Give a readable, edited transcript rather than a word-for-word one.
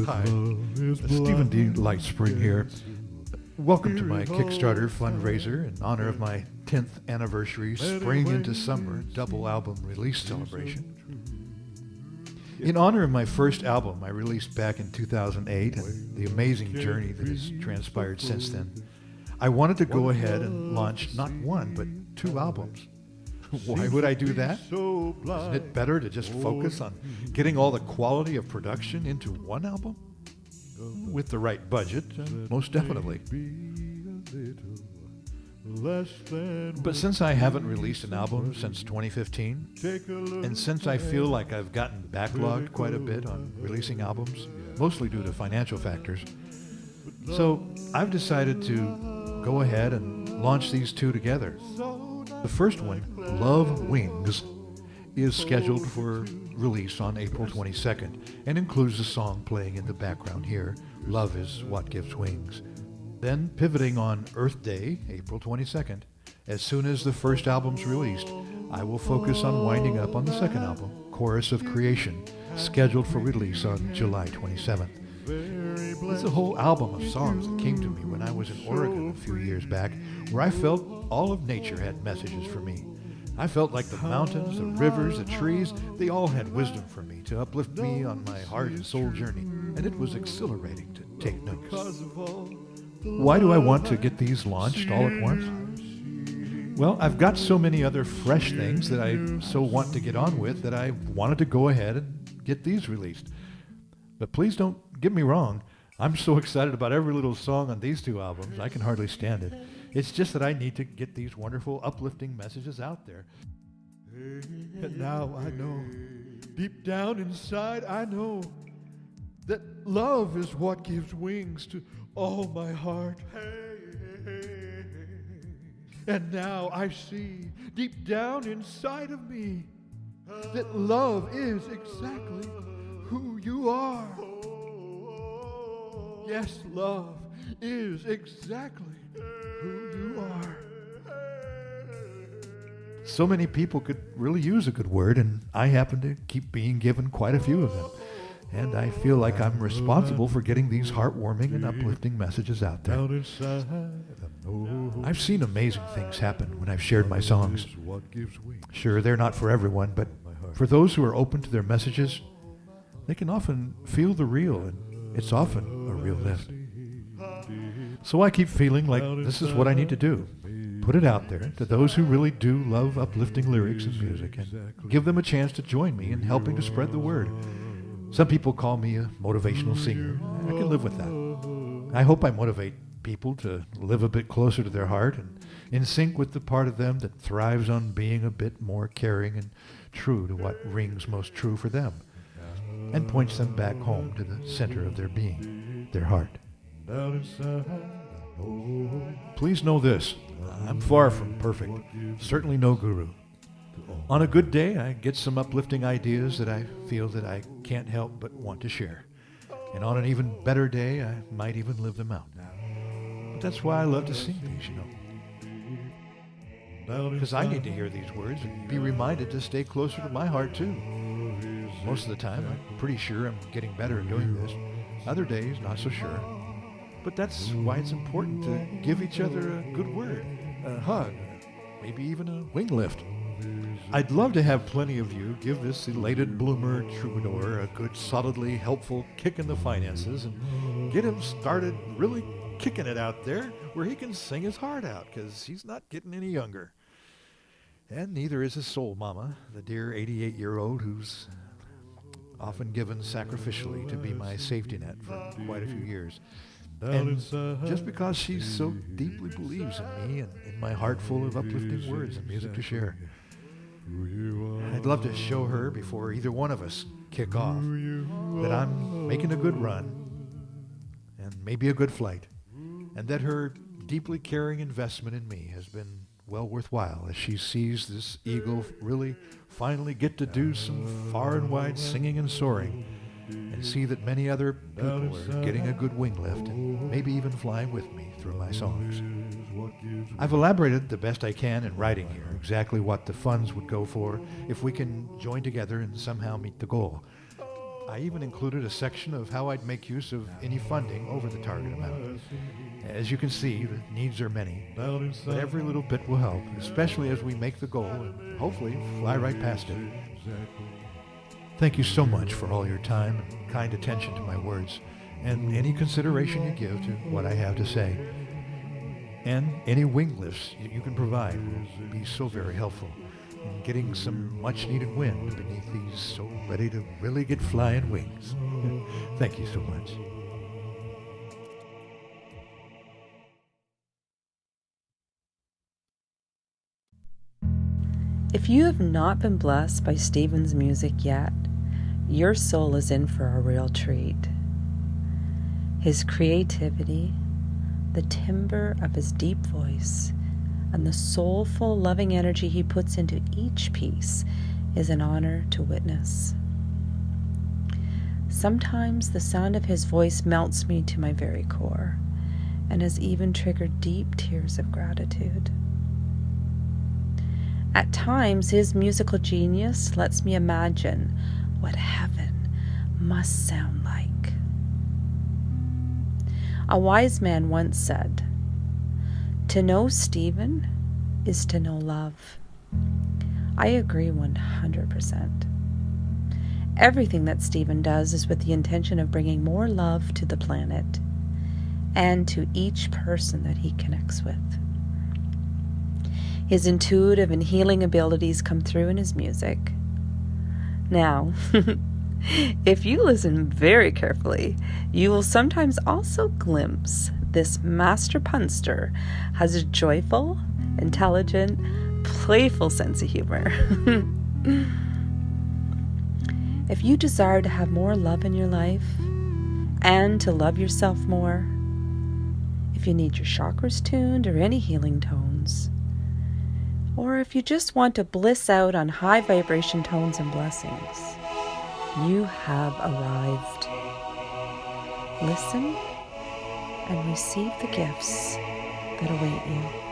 Hi, Steven D LightSpring here. Welcome to my Kickstarter fundraiser in honor of my 10th anniversary Spring into Summer double album release celebration. In honor of my first album I released back in 2008 and the amazing journey that has transpired since then, I wanted to go ahead and launch not one but 2 albums. Why would I do that? Isn't it better to just focus on getting all the quality of production into one album? With the right budget, most definitely. But since I haven't released an album since 2015, and since I feel like I've gotten backlogged quite a bit on releasing albums, mostly due to financial factors, so I've decided to go ahead and launch these 2 together. The first one, Love Wings, is scheduled for release on April 22nd and includes the song playing in the background here, Love is What Gives Wings. Then, pivoting on Earth Day, April 22nd, as soon as the first album's released, I will focus on winding up on the second album, Chorus of Creation, scheduled for release on July 27th. There's a whole album of songs that came to me when I was in Oregon a few years back, where I felt all of nature had messages for me. I felt like the mountains, the rivers, the trees, they all had wisdom for me to uplift me on my heart and soul journey, and it was exhilarating to take notice. Why do I want to get these launched all at once? Well, I've got so many other fresh things that I so want to get on with that I wanted to go ahead and get these released. But please don't get me wrong, I'm so excited about every little song on these 2 albums, I can hardly stand it. It's just that I need to get these wonderful, uplifting messages out there. And now I know, deep down inside I know, that love is what gives wings to all my heart. And now I see, deep down inside of me, that love is exactly who you are. Yes, love is exactly who you are. So many people could really use a good word, and I happen to keep being given quite a few of them. And I feel like I'm responsible for getting these heartwarming and uplifting messages out there. I've seen amazing things happen when I've shared my songs. Sure, they're not for everyone, but for those who are open to their messages, they can often feel the real, and it's often a real lift. So I keep feeling like this is what I need to do. Put it out there to those who really do love uplifting lyrics and music, and give them a chance to join me in helping to spread the word. Some people call me a motivational singer. I can live with that. I hope I motivate people to live a bit closer to their heart and in sync with the part of them that thrives on being a bit more caring and true to what rings most true for them, and points them back home to the center of their being, their heart. Please know this, I'm far from perfect, certainly no guru. On a good day, I get some uplifting ideas that I feel that I can't help but want to share. And on an even better day, I might even live them out. But that's why I love to sing these, Because I need to hear these words and be reminded to stay closer to my heart, too. Most of the time, I'm pretty sure I'm getting better at doing this. Other days, not so sure. But that's why it's important to give each other a good word, a hug, maybe even a wing lift. I'd love to have plenty of you give this elated-bloomer Troubadour a good, solidly helpful kick in the finances and get him started really kicking it out there where he can sing his heart out, because he's not getting any younger. And neither is his soul mama, the dear 88-year-old who's often given sacrificially to be my safety net for quite a few years. And just because she so deeply believes in me and in my heart full of uplifting words and music to share. I'd love to show her before either one of us kick off that I'm making a good run and maybe a good flight, and that her deeply caring investment in me has been well worthwhile as she sees this eagle really finally get to do some far and wide singing and soaring and see that many other people are getting a good wing lift and maybe even flying with me through my songs. I've elaborated the best I can in writing here exactly what the funds would go for if we can join together and somehow meet the goal. I even included a section of how I'd make use of any funding over the target amount. As you can see, the needs are many, but every little bit will help, especially as we make the goal and hopefully fly right past it. Thank you so much for all your time and kind attention to my words, and any consideration you give to what I have to say. And any wing lifts you can provide will be so very helpful in getting some much-needed wind beneath these so ready to really get flying wings. Thank you so much. If you have not been blessed by Steven's music yet, your soul is in for a real treat. His creativity, the timbre of his deep voice, and the soulful, loving energy he puts into each piece is an honor to witness. Sometimes the sound of his voice melts me to my very core and has even triggered deep tears of gratitude. At times, his musical genius lets me imagine what heaven must sound like. A wise man once said, "To know Steven is to know love." I agree 100%. Everything that Steven does is with the intention of bringing more love to the planet and to each person that he connects with. His intuitive and healing abilities come through in his music. Now, if you listen very carefully, you will sometimes also glimpse this master punster has a joyful, intelligent, playful sense of humor. If you desire to have more love in your life and to love yourself more, if you need your chakras tuned or any healing tones, or if you just want to bliss out on high vibration tones and blessings, you have arrived. Listen and receive the gifts that await you.